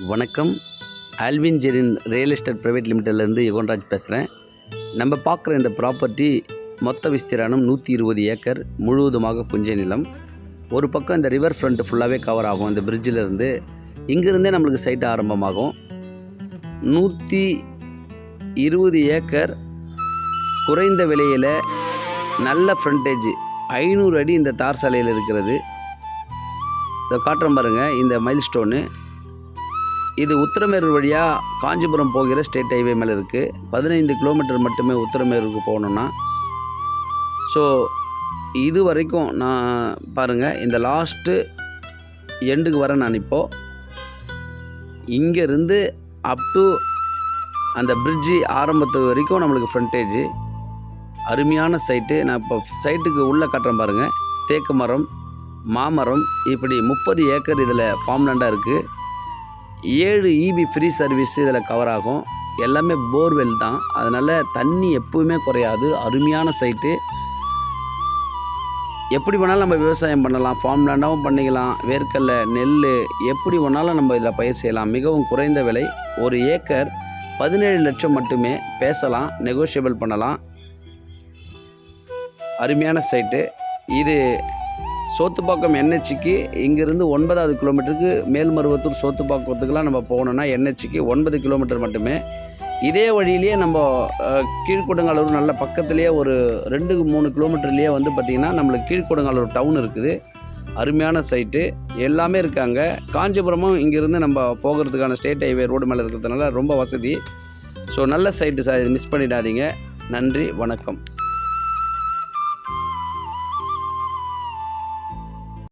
வணக்கம். Alvin Jerin real estate private லிமிட்டட்லேருந்து யுகன்ராஜ் பேசுகிறேன். நம்ம பார்க்குற இந்த ப்ராப்பர்ட்டி மொத்த விஸ்தீர்ணம் 120 ஏக்கர், முழுவதுமாக புஞ்சை நிலம். ஒரு பக்கம் இந்த ரிவர் ஃப்ரண்ட் ஃபுல்லாகவே கவர் ஆகும். இந்த பிரிட்ஜிலேருந்து இங்கேருந்தே நம்மளுக்கு சைட்டு ஆரம்பமாகும். 120 ஏக்கர் குறைந்த விலையில் நல்ல ஃப்ரண்டேஜ் 500 அடி இந்த தார் சாலையில் இருக்கிறது. இதை காட்டுறோம் பாருங்கள். இந்த மைல் ஸ்டோனு இது உத்திரமேரூர் வழியாக காஞ்சிபுரம் போகிற ஸ்டேட் ஹைவே மேலே இருக்குது. 15 கிலோமீட்டர் மட்டுமே உத்திரமேரூருக்கு போகணுன்னா. ஸோ இது வரைக்கும் நான் பாருங்கள், இந்த லாஸ்ட்டு எண்டுக்கு வரேன் நான். இப்போது இங்கேருந்து அப் டு அந்த பிரிட்ஜி ஆரம்பத்து வரைக்கும் நம்மளுக்கு ஃப்ரண்டேஜ் அருமையான சைட்டு. நான் இப்போ சைட்டுக்கு உள்ளே காட்டுறேன் பாருங்கள். தேக்கு மரம், மாமரம், இப்படி 30 ஏக்கர் இதில் ஃபார்ம் லேண்டாக இருக்குது. 7 EB ஃப்ரீ சர்வீஸ் இதில் கவர் ஆகும். எல்லாமே போர்வெல் தான், அதனால் தண்ணி எப்போவுமே குறையாது. அருமையான சைட்டு. எப்படி வேணாலும் நம்ம விவசாயம் பண்ணலாம், ஃபார்ம் லேண்டாகவும் பண்ணிக்கலாம். வேர்க்கடலை, நெல் எப்படி வேணாலும் நம்ம இதில் பயிர் செய்யலாம். மிகவும் குறைந்த விலை. ஒரு ஏக்கர் 17 லட்சம் மட்டுமே. பேசலாம், நெகோஷியபிள் பண்ணலாம். அருமையான சைட்டு இது. சோத்துப்பாக்கம் NHக்கு இங்கேருந்து 9வது கிலோமீட்டருக்கு மேல்மருவத்தூர் சோத்துப்பாக்கத்துக்கெலாம் நம்ம போகணுன்னா NHக்கு 9 கிலோமீட்டர் மட்டுமே. இதே வழியிலேயே நம்ம கீழ்கொடுங்காலூர் நல்ல பக்கத்துலேயே ஒரு 2-3 கிலோமீட்டர்லேயே வந்து பார்த்திங்கன்னா நம்மளுக்கு கீழ்கொடுங்காலூர் டவுன் இருக்குது. அருமையான சைட்டு எல்லாமே இருக்காங்க. காஞ்சிபுரமும் இங்கேருந்து நம்ம போகிறதுக்கான ஸ்டேட் ஹைவே ரோடு மேலே இருக்கிறதுனால ரொம்ப வசதி. ஸோ நல்ல சைட்டு சார், இது மிஸ் பண்ணிடாதீங்க. நன்றி, வணக்கம்.